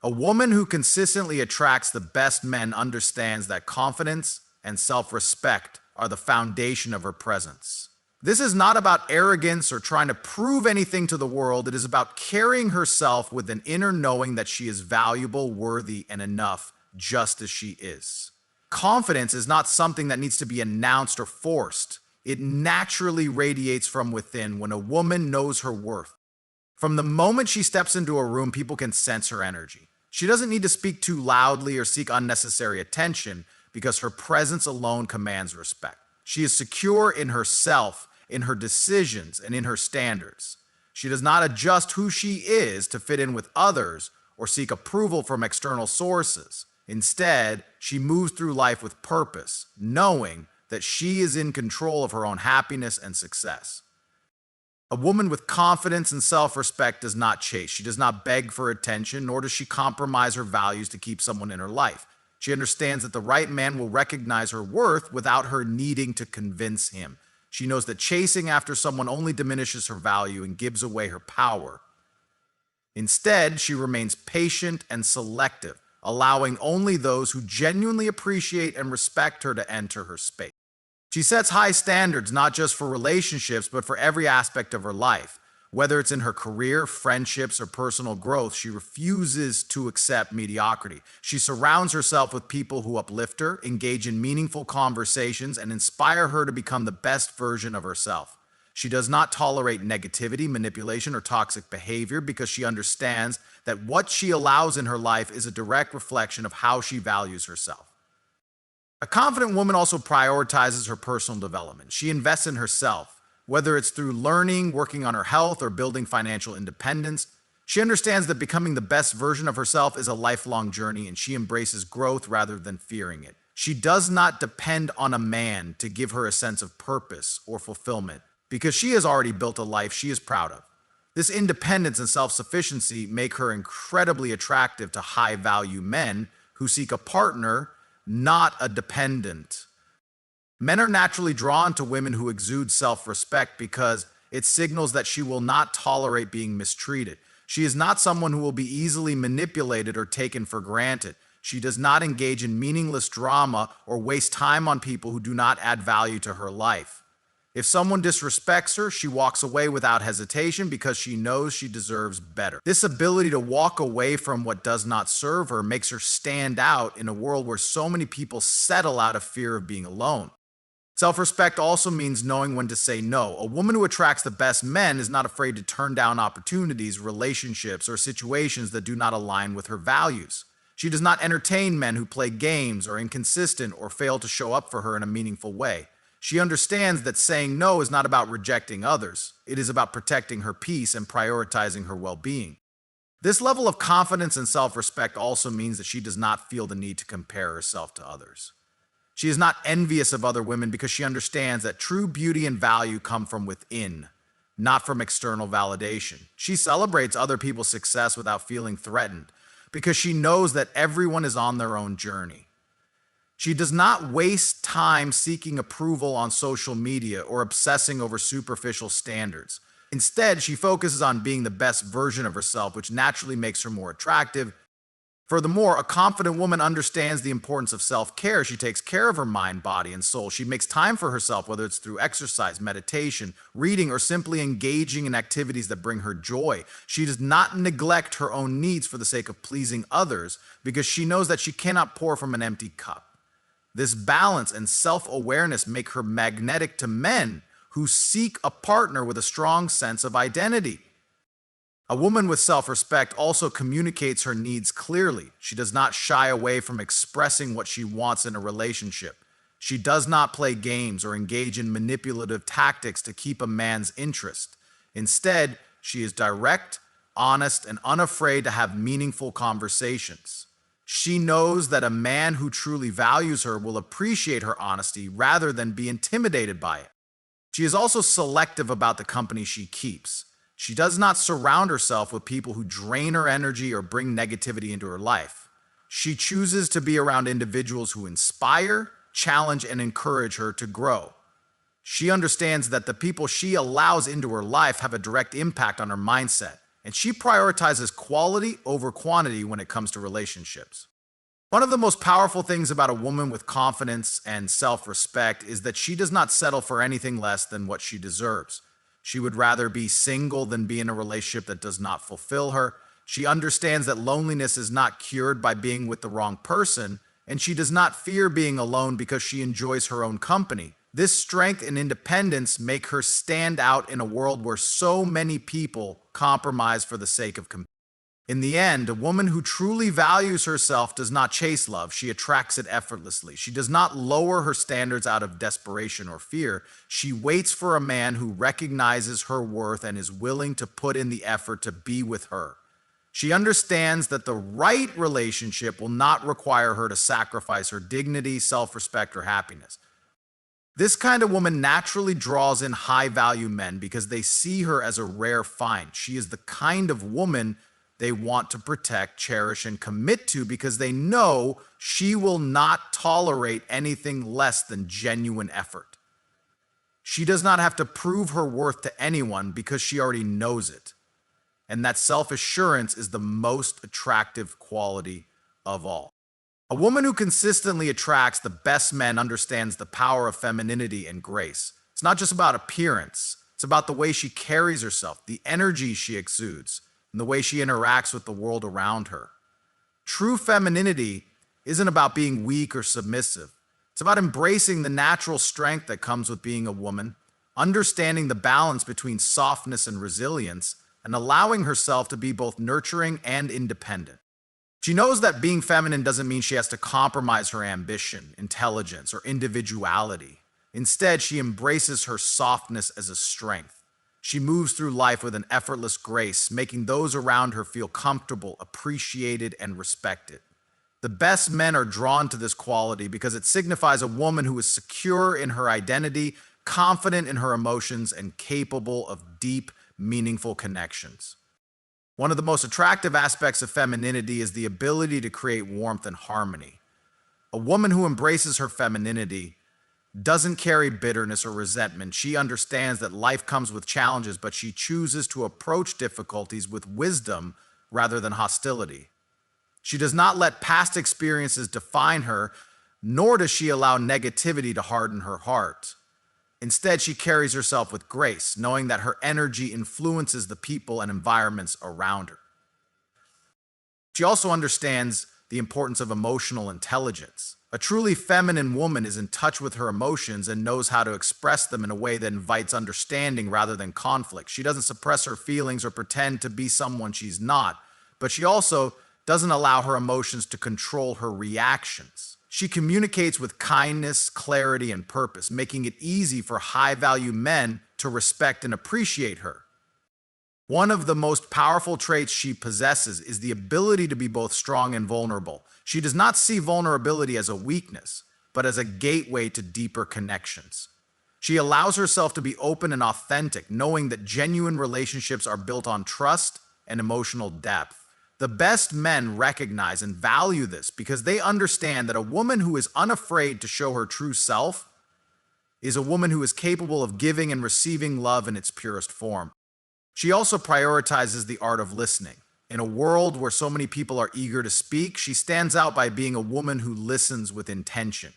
A woman who consistently attracts the best men understands that confidence and self-respect are the foundation of her presence. This is not about arrogance or trying to prove anything to the world. It is about carrying herself with an inner knowing that she is valuable, worthy, and enough just as she is. Confidence is not something that needs to be announced or forced. It naturally radiates from within when a woman knows her worth. From the moment she steps into a room, people can sense her energy. She doesn't need to speak too loudly or seek unnecessary attention because her presence alone commands respect. She is secure in herself, in her decisions, and in her standards. She does not adjust who she is to fit in with others or seek approval from external sources. Instead, she moves through life with purpose, knowing that she is in control of her own happiness and success. A woman with confidence and self-respect does not chase. She does not beg for attention, nor does she compromise her values to keep someone in her life. She understands that the right man will recognize her worth without her needing to convince him. She knows that chasing after someone only diminishes her value and gives away her power. Instead, she remains patient and selective, allowing only those who genuinely appreciate and respect her to enter her space. She sets high standards not just for relationships, but for every aspect of her life. Whether it's in her career, friendships, or personal growth, she refuses to accept mediocrity. She surrounds herself with people who uplift her, engage in meaningful conversations, and inspire her to become the best version of herself. She does not tolerate negativity, manipulation, or toxic behavior because she understands that what she allows in her life is a direct reflection of how she values herself. A confident woman also prioritizes her personal development. She invests in herself. Whether it's through learning, working on her health, or building financial independence, she understands that becoming the best version of herself is a lifelong journey, and she embraces growth rather than fearing it. She does not depend on a man to give her a sense of purpose or fulfillment, because she has already built a life she is proud of. This independence and self-sufficiency make her incredibly attractive to high-value men who seek a partner, not a dependent. Men are naturally drawn to women who exude self-respect because it signals that she will not tolerate being mistreated. She is not someone who will be easily manipulated or taken for granted. She does not engage in meaningless drama or waste time on people who do not add value to her life. If someone disrespects her, she walks away without hesitation because she knows she deserves better. This ability to walk away from what does not serve her makes her stand out in a world where so many people settle out of fear of being alone. Self-respect also means knowing when to say no. A woman who attracts the best men is not afraid to turn down opportunities, relationships, or situations that do not align with her values. She does not entertain men who play games, are inconsistent, or fail to show up for her in a meaningful way. She understands that saying no is not about rejecting others. It is about protecting her peace and prioritizing her well-being. This level of confidence and self-respect also means that she does not feel the need to compare herself to others. She is not envious of other women because she understands that true beauty and value come from within, not from external validation. She celebrates other people's success without feeling threatened because she knows that everyone is on their own journey. She does not waste time seeking approval on social media or obsessing over superficial standards. Instead, she focuses on being the best version of herself, which naturally makes her more attractive. Furthermore, a confident woman understands the importance of self-care. She takes care of her mind, body, and soul. She makes time for herself, whether it's through exercise, meditation, reading, or simply engaging in activities that bring her joy. She does not neglect her own needs for the sake of pleasing others because she knows that she cannot pour from an empty cup. This balance and self-awareness make her magnetic to men who seek a partner with a strong sense of identity. A woman with self-respect also communicates her needs clearly. She does not shy away from expressing what she wants in a relationship. She does not play games or engage in manipulative tactics to keep a man's interest. Instead, she is direct, honest, and unafraid to have meaningful conversations. She knows that a man who truly values her will appreciate her honesty rather than be intimidated by it. She is also selective about the company she keeps. She does not surround herself with people who drain her energy or bring negativity into her life. She chooses to be around individuals who inspire, challenge, and encourage her to grow. She understands that the people she allows into her life have a direct impact on her mindset. and she prioritizes quality over quantity when it comes to relationships. One of the most powerful things about a woman with confidence and self-respect is that she does not settle for anything less than what she deserves. She would rather be single than be in a relationship that does not fulfill her. She understands that loneliness is not cured by being with the wrong person, and she does not fear being alone because she enjoys her own company. This strength and independence make her stand out in a world where so many people compromise for the sake of competing. In the end, a woman who truly values herself does not chase love. She attracts it effortlessly. She does not lower her standards out of desperation or fear. She waits for a man who recognizes her worth and is willing to put in the effort to be with her. She understands that the right relationship will not require her to sacrifice her dignity, self-respect, or happiness. This kind of woman naturally draws in high-value men because they see her as a rare find. She is the kind of woman they want to protect, cherish, and commit to because they know she will not tolerate anything less than genuine effort. She does not have to prove her worth to anyone because she already knows it. And that self-assurance is the most attractive quality of all. A woman who consistently attracts the best men understands the power of femininity and grace. It's not just about appearance. It's about the way she carries herself, the energy she exudes, and the way she interacts with the world around her. True femininity isn't about being weak or submissive. It's about embracing the natural strength that comes with being a woman, understanding the balance between softness and resilience, and allowing herself to be both nurturing and independent. She knows that being feminine doesn't mean she has to compromise her ambition, intelligence, or individuality. Instead, she embraces her softness as a strength. She moves through life with an effortless grace, making those around her feel comfortable, appreciated, and respected. The best men are drawn to this quality because it signifies a woman who is secure in her identity, confident in her emotions, and capable of deep, meaningful connections. One of the most attractive aspects of femininity is the ability to create warmth and harmony. A woman who embraces her femininity doesn't carry bitterness or resentment. She understands that life comes with challenges, but she chooses to approach difficulties with wisdom rather than hostility. She does not let past experiences define her, nor does she allow negativity to harden her heart. Instead, she carries herself with grace, knowing that her energy influences the people and environments around her. She also understands the importance of emotional intelligence. A truly feminine woman is in touch with her emotions and knows how to express them in a way that invites understanding rather than conflict. She doesn't suppress her feelings or pretend to be someone she's not, but she also doesn't allow her emotions to control her reactions. She communicates with kindness, clarity, and purpose, making it easy for high-value men to respect and appreciate her. One of the most powerful traits she possesses is the ability to be both strong and vulnerable. She does not see vulnerability as a weakness, but as a gateway to deeper connections. She allows herself to be open and authentic, knowing that genuine relationships are built on trust and emotional depth. The best men recognize and value this because they understand that a woman who is unafraid to show her true self is a woman who is capable of giving and receiving love in its purest form. She also prioritizes the art of listening. In a world where so many people are eager to speak, she stands out by being a woman who listens with intention.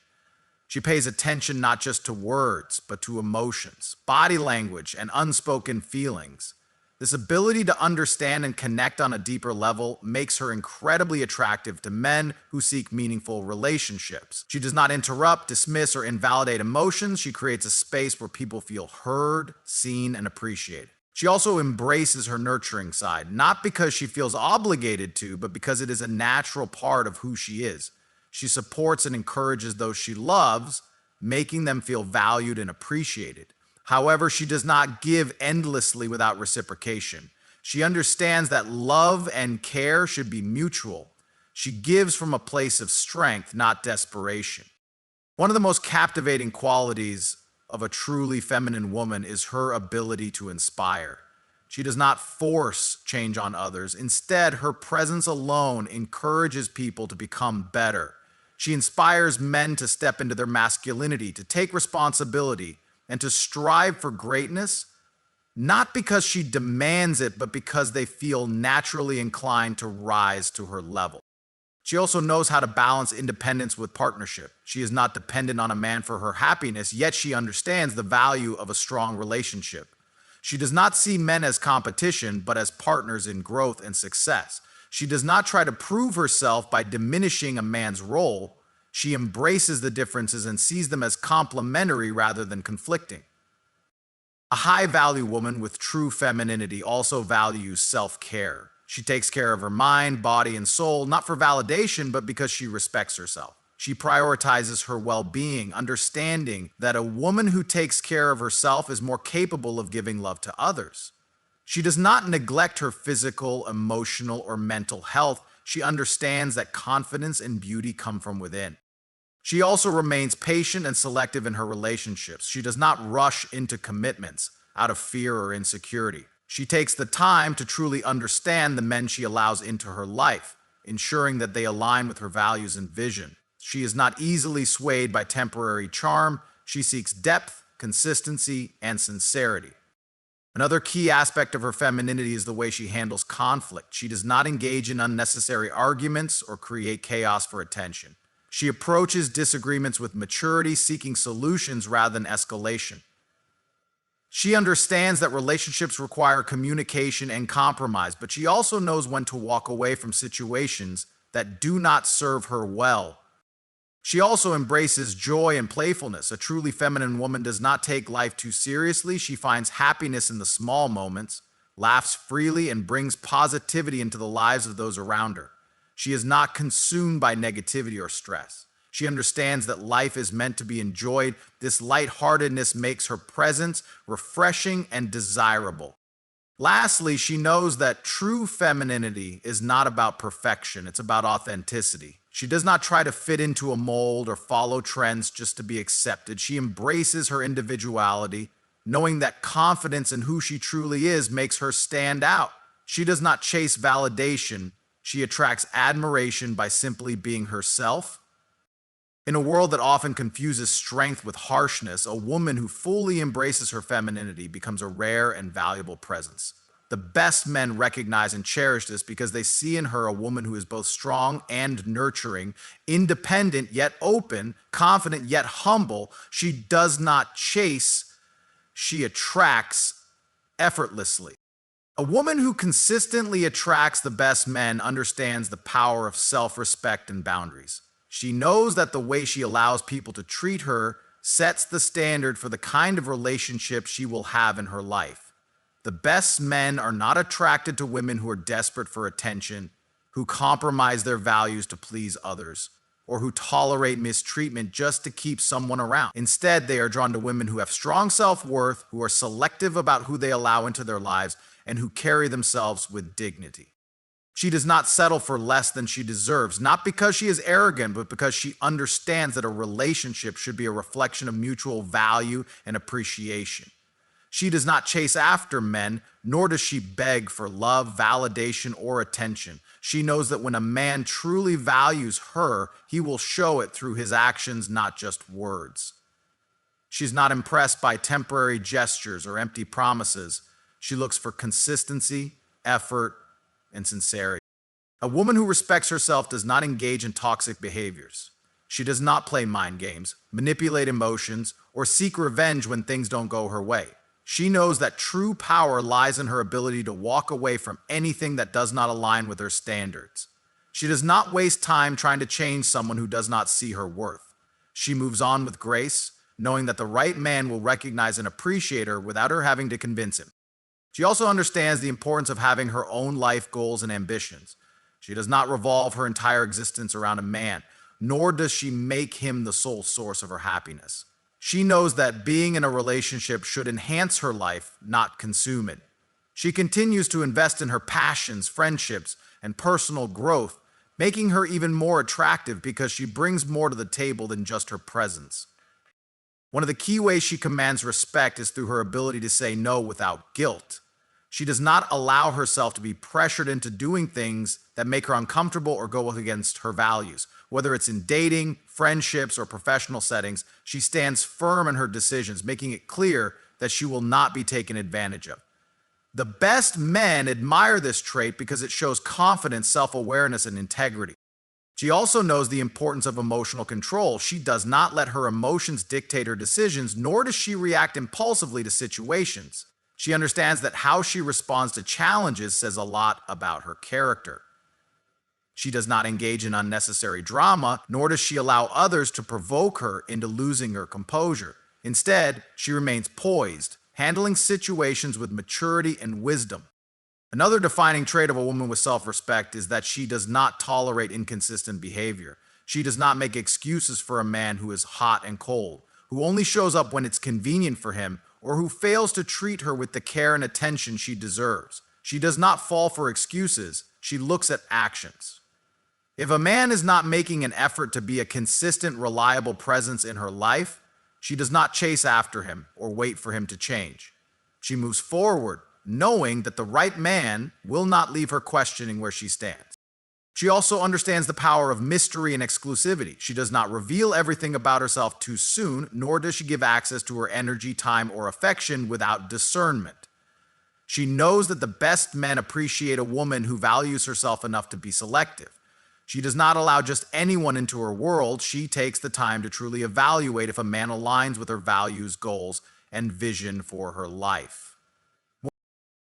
She pays attention not just to words, but to emotions, body language, and unspoken feelings. This ability to understand and connect on a deeper level makes her incredibly attractive to men who seek meaningful relationships. She does not interrupt, dismiss, or invalidate emotions. She creates a space where people feel heard, seen, and appreciated. She also embraces her nurturing side, not because she feels obligated to, but because it is a natural part of who she is. She supports and encourages those she loves, making them feel valued and appreciated. However, she does not give endlessly without reciprocation. She understands that love and care should be mutual. She gives from a place of strength, not desperation. One of the most captivating qualities of a truly feminine woman is her ability to inspire. She does not force change on others. Instead, her presence alone encourages people to become better. She inspires men to step into their masculinity, to take responsibility, and to strive for greatness not because she demands it, but because they feel naturally inclined to rise to her level. She also knows how to balance independence with partnership. She is not dependent on a man for her happiness, yet she understands the value of a strong relationship. She does not see men as competition, but as partners in growth and success. She does not try to prove herself by diminishing a man's role. She embraces the differences and sees them as complementary rather than conflicting. A high-value woman with true femininity also values self-care. She takes care of her mind, body, and soul, not for validation, but because she respects herself. She prioritizes her well-being, understanding that a woman who takes care of herself is more capable of giving love to others. She does not neglect her physical, emotional, or mental health. She understands that confidence and beauty come from within. She also remains patient and selective in her relationships. She does not rush into commitments out of fear or insecurity. She takes the time to truly understand the men she allows into her life, ensuring that they align with her values and vision. She is not easily swayed by temporary charm. She seeks depth, consistency, and sincerity. Another key aspect of her femininity is the way she handles conflict. She does not engage in unnecessary arguments or create chaos for attention. She approaches disagreements with maturity, seeking solutions rather than escalation. She understands that relationships require communication and compromise, but she also knows when to walk away from situations that do not serve her well. She also embraces joy and playfulness. A truly feminine woman does not take life too seriously. She finds happiness in the small moments, laughs freely, and brings positivity into the lives of those around her. She is not consumed by negativity or stress. She understands that life is meant to be enjoyed. This lightheartedness makes her presence refreshing and desirable. Lastly, she knows that true femininity is not about perfection, it's about authenticity. She does not try to fit into a mold or follow trends just to be accepted. She embraces her individuality, knowing that confidence in who she truly is makes her stand out. She does not chase validation. She attracts admiration by simply being herself. In a world that often confuses strength with harshness, a woman who fully embraces her femininity becomes a rare and valuable presence. The best men recognize and cherish this because they see in her a woman who is both strong and nurturing, independent yet open, confident yet humble. She does not chase, she attracts effortlessly. A woman who consistently attracts the best men understands the power of self-respect and boundaries. She knows that the way she allows people to treat her sets the standard for the kind of relationship she will have in her life. The best men are not attracted to women who are desperate for attention, who compromise their values to please others, or who tolerate mistreatment just to keep someone around. Instead, they are drawn to women who have strong self-worth, who are selective about who they allow into their lives, and who carry themselves with dignity. She does not settle for less than she deserves, not because she is arrogant, but because she understands that a relationship should be a reflection of mutual value and appreciation. She does not chase after men, nor does she beg for love, validation, or attention. She knows that when a man truly values her, he will show it through his actions, not just words. She's not impressed by temporary gestures or empty promises. She looks for consistency, effort, and sincerity. A woman who respects herself does not engage in toxic behaviors. She does not play mind games, manipulate emotions, or seek revenge when things don't go her way. She knows that true power lies in her ability to walk away from anything that does not align with her standards. She does not waste time trying to change someone who does not see her worth. She moves on with grace, knowing that the right man will recognize and appreciate her without her having to convince him. She also understands the importance of having her own life goals and ambitions. She does not revolve her entire existence around a man, nor does she make him the sole source of her happiness. She knows that being in a relationship should enhance her life, not consume it. She continues to invest in her passions, friendships, and personal growth, making her even more attractive because she brings more to the table than just her presence. One of the key ways she commands respect is through her ability to say no without guilt. She does not allow herself to be pressured into doing things that make her uncomfortable or go against her values. Whether it's in dating, friendships, or professional settings, she stands firm in her decisions, making it clear that she will not be taken advantage of. The best men admire this trait because it shows confidence, self-awareness, and integrity. She also knows the importance of emotional control. She does not let her emotions dictate her decisions, nor does she react impulsively to situations. She understands that how she responds to challenges says a lot about her character. She does not engage in unnecessary drama, nor does she allow others to provoke her into losing her composure. Instead, she remains poised, handling situations with maturity and wisdom. Another defining trait of a woman with self-respect is that she does not tolerate inconsistent behavior. She does not make excuses for a man who is hot and cold, who only shows up when it's convenient for him, or who fails to treat her with the care and attention she deserves. She does not fall for excuses. She looks at actions. If a man is not making an effort to be a consistent, reliable presence in her life, she does not chase after him or wait for him to change. She moves forward, knowing that the right man will not leave her questioning where she stands. She also understands the power of mystery and exclusivity. She does not reveal everything about herself too soon, nor does she give access to her energy, time, or affection without discernment. She knows that the best men appreciate a woman who values herself enough to be selective. She does not allow just anyone into her world. She takes the time to truly evaluate if a man aligns with her values, goals, and vision for her life.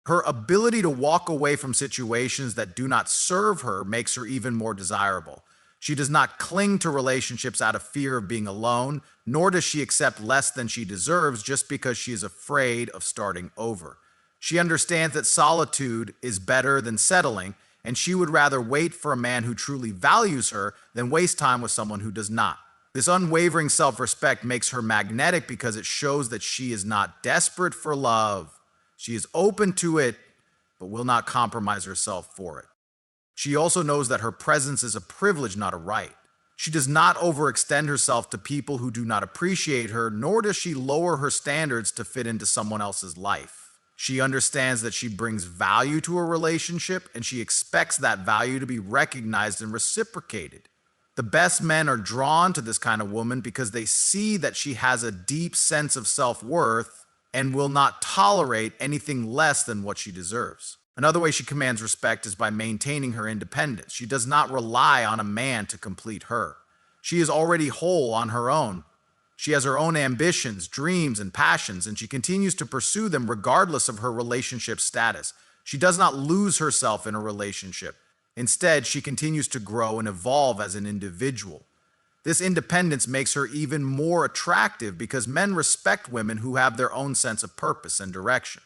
Her ability to walk away from situations that do not serve her makes her even more desirable. She does not cling to relationships out of fear of being alone, nor does she accept less than she deserves just because she is afraid of starting over. She understands that solitude is better than settling, and she would rather wait for a man who truly values her than waste time with someone who does not. This unwavering self-respect makes her magnetic because it shows that she is not desperate for love. She is open to it, but will not compromise herself for it. She also knows that her presence is a privilege, not a right. She does not overextend herself to people who do not appreciate her, nor does she lower her standards to fit into someone else's life. She understands that she brings value to a relationship, and she expects that value to be recognized and reciprocated. The best men are drawn to this kind of woman because they see that she has a deep sense of self-worth and will not tolerate anything less than what she deserves. Another way she commands respect is by maintaining her independence. She does not rely on a man to complete her. She is already whole on her own. She has her own ambitions, dreams, and passions, and she continues to pursue them regardless of her relationship status. She does not lose herself in a relationship. Instead, she continues to grow and evolve as an individual. This independence makes her even more attractive because men respect women who have their own sense of purpose and direction.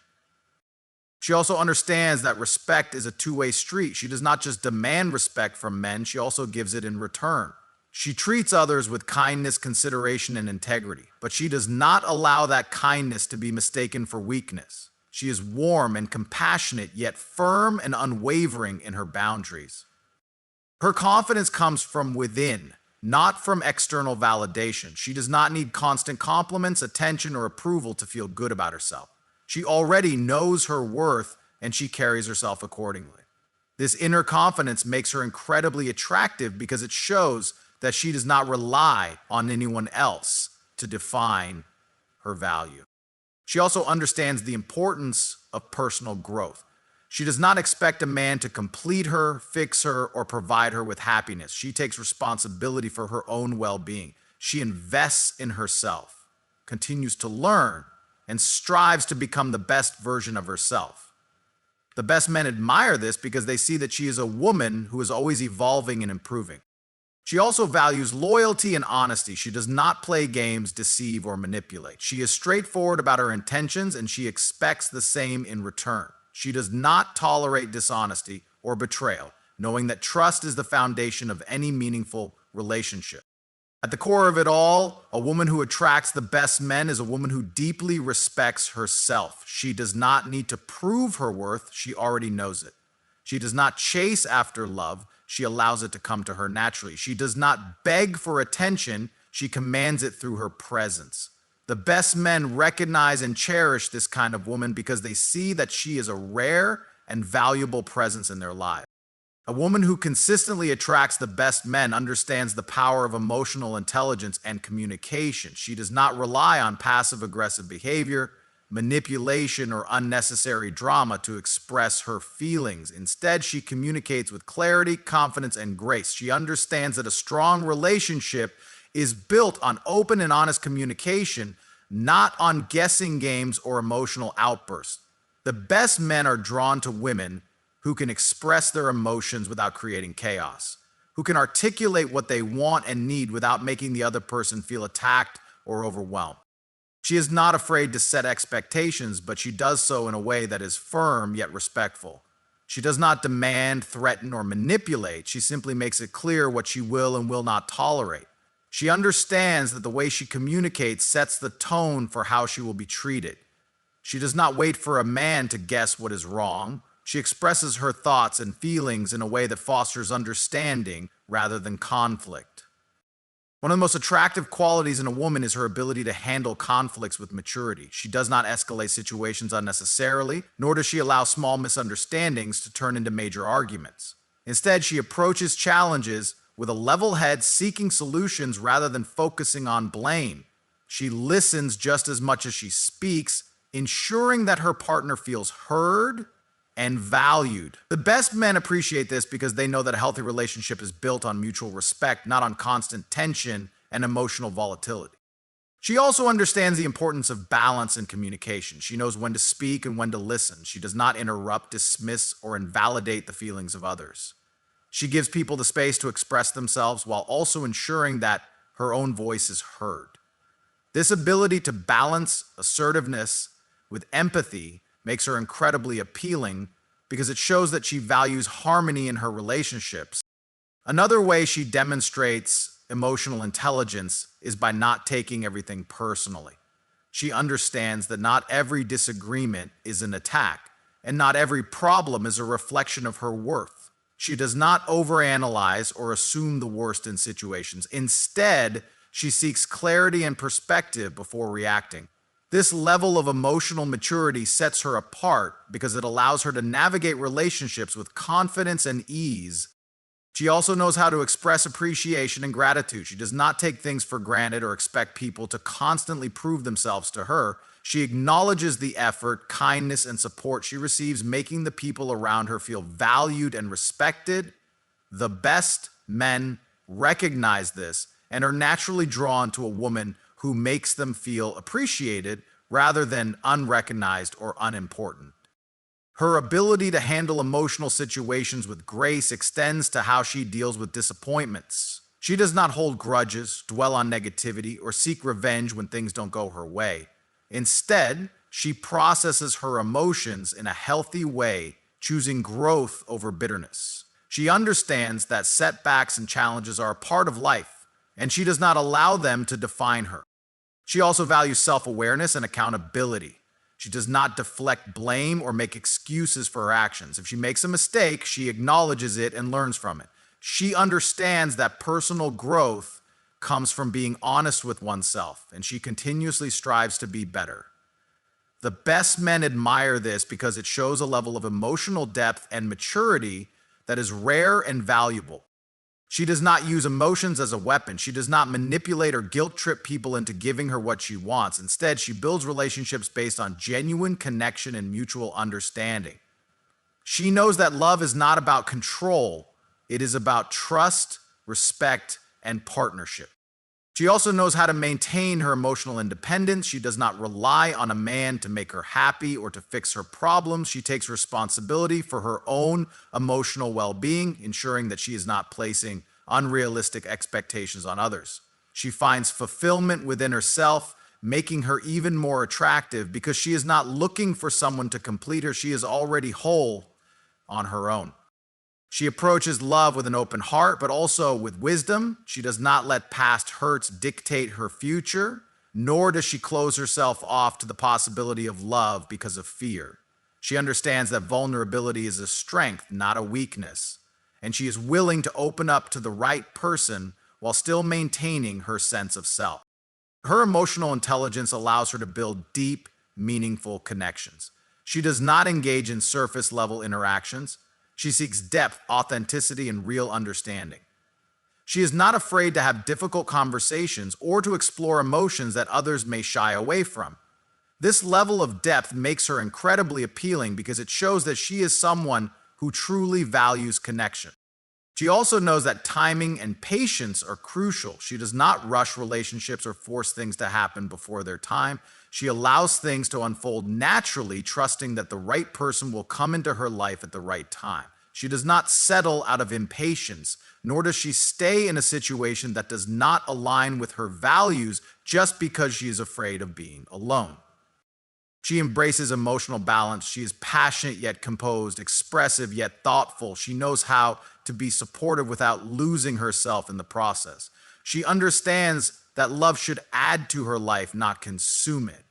She also understands that respect is a two-way street. She does not just demand respect from men, she also gives it in return. She treats others with kindness, consideration, and integrity, but she does not allow that kindness to be mistaken for weakness. She is warm and compassionate, yet firm and unwavering in her boundaries. Her confidence comes from within, not from external validation. She does not need constant compliments, attention, or approval to feel good about herself. She already knows her worth, and she carries herself accordingly. This inner confidence makes her incredibly attractive because it shows that she does not rely on anyone else to define her value. She also understands the importance of personal growth. She does not expect a man to complete her, fix her, or provide her with happiness. She takes responsibility for her own well-being. She invests in herself, continues to learn, and strives to become the best version of herself. The best men admire this because they see that she is a woman who is always evolving and improving. She also values loyalty and honesty. She does not play games, deceive, or manipulate. She is straightforward about her intentions, and she expects the same in return. She does not tolerate dishonesty or betrayal, knowing that trust is the foundation of any meaningful relationship. At the core of it all, a woman who attracts the best men is a woman who deeply respects herself. She does not need to prove her worth. She already knows it. She does not chase after love. She allows it to come to her naturally. She does not beg for attention. She commands it through her presence. The best men recognize and cherish this kind of woman because they see that she is a rare and valuable presence in their lives. A woman who consistently attracts the best men understands the power of emotional intelligence and communication. She does not rely on passive-aggressive behavior, manipulation, or unnecessary drama to express her feelings. Instead, she communicates with clarity, confidence, and grace. She understands that a strong relationship is built on open and honest communication, not on guessing games or emotional outbursts. The best men are drawn to women who can express their emotions without creating chaos, who can articulate what they want and need without making the other person feel attacked or overwhelmed. She is not afraid to set expectations, but she does so in a way that is firm yet respectful. She does not demand, threaten, or manipulate. She simply makes it clear what she will and will not tolerate. She understands that the way she communicates sets the tone for how she will be treated. She does not wait for a man to guess what is wrong. She expresses her thoughts and feelings in a way that fosters understanding rather than conflict. One of the most attractive qualities in a woman is her ability to handle conflicts with maturity. She does not escalate situations unnecessarily, nor does she allow small misunderstandings to turn into major arguments. Instead, she approaches challenges with a level head, seeking solutions rather than focusing on blame. She listens just as much as she speaks, ensuring that her partner feels heard and valued. The best men appreciate this because they know that a healthy relationship is built on mutual respect, not on constant tension and emotional volatility. She also understands the importance of balance in communication. She knows when to speak and when to listen. She does not interrupt, dismiss, or invalidate the feelings of others. She gives people the space to express themselves while also ensuring that her own voice is heard. This ability to balance assertiveness with empathy makes her incredibly appealing because it shows that she values harmony in her relationships. Another way she demonstrates emotional intelligence is by not taking everything personally. She understands that not every disagreement is an attack, and not every problem is a reflection of her worth. She does not overanalyze or assume the worst in situations. Instead, she seeks clarity and perspective before reacting. This level of emotional maturity sets her apart because it allows her to navigate relationships with confidence and ease. She also knows how to express appreciation and gratitude. She does not take things for granted or expect people to constantly prove themselves to her. She acknowledges the effort, kindness, and support she receives, making the people around her feel valued and respected. The best men recognize this and are naturally drawn to a woman who makes them feel appreciated rather than unrecognized or unimportant. Her ability to handle emotional situations with grace extends to how she deals with disappointments. She does not hold grudges, dwell on negativity, or seek revenge when things don't go her way. Instead, she processes her emotions in a healthy way, choosing growth over bitterness. She understands that setbacks and challenges are a part of life, and she does not allow them to define her. She also values self-awareness and accountability. She does not deflect blame or make excuses for her actions. If she makes a mistake, she acknowledges it and learns from it. She understands that personal growth comes from being honest with oneself, and she continuously strives to be better. The best men admire this because it shows a level of emotional depth and maturity that is rare and valuable. She does not use emotions as a weapon. She does not manipulate or guilt trip people into giving her what she wants. Instead, she builds relationships based on genuine connection and mutual understanding. She knows that love is not about control. It is about trust, respect, and partnership. She also knows how to maintain her emotional independence. She does not rely on a man to make her happy or to fix her problems. She takes responsibility for her own emotional well-being, ensuring that she is not placing unrealistic expectations on others. She finds fulfillment within herself, making her even more attractive because she is not looking for someone to complete her. She is already whole on her own. She approaches love with an open heart, but also with wisdom. She does not let past hurts dictate her future, nor does she close herself off to the possibility of love because of fear. She understands that vulnerability is a strength, not a weakness, and she is willing to open up to the right person while still maintaining her sense of self. Her emotional intelligence allows her to build deep, meaningful connections. She does not engage in surface-level interactions. She seeks depth, authenticity, and real understanding. She is not afraid to have difficult conversations or to explore emotions that others may shy away from. This level of depth makes her incredibly appealing because it shows that she is someone who truly values connection. She also knows that timing and patience are crucial. She does not rush relationships or force things to happen before their time. She allows things to unfold naturally, trusting that the right person will come into her life at the right time. She does not settle out of impatience, nor does she stay in a situation that does not align with her values just because she is afraid of being alone. She embraces emotional balance. She is passionate yet composed, expressive yet thoughtful. She knows how to be supportive without losing herself in the process. She understands that love should add to her life, not consume it.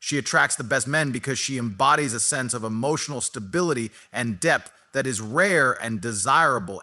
She attracts the best men because she embodies a sense of emotional stability and depth that is rare and desirable.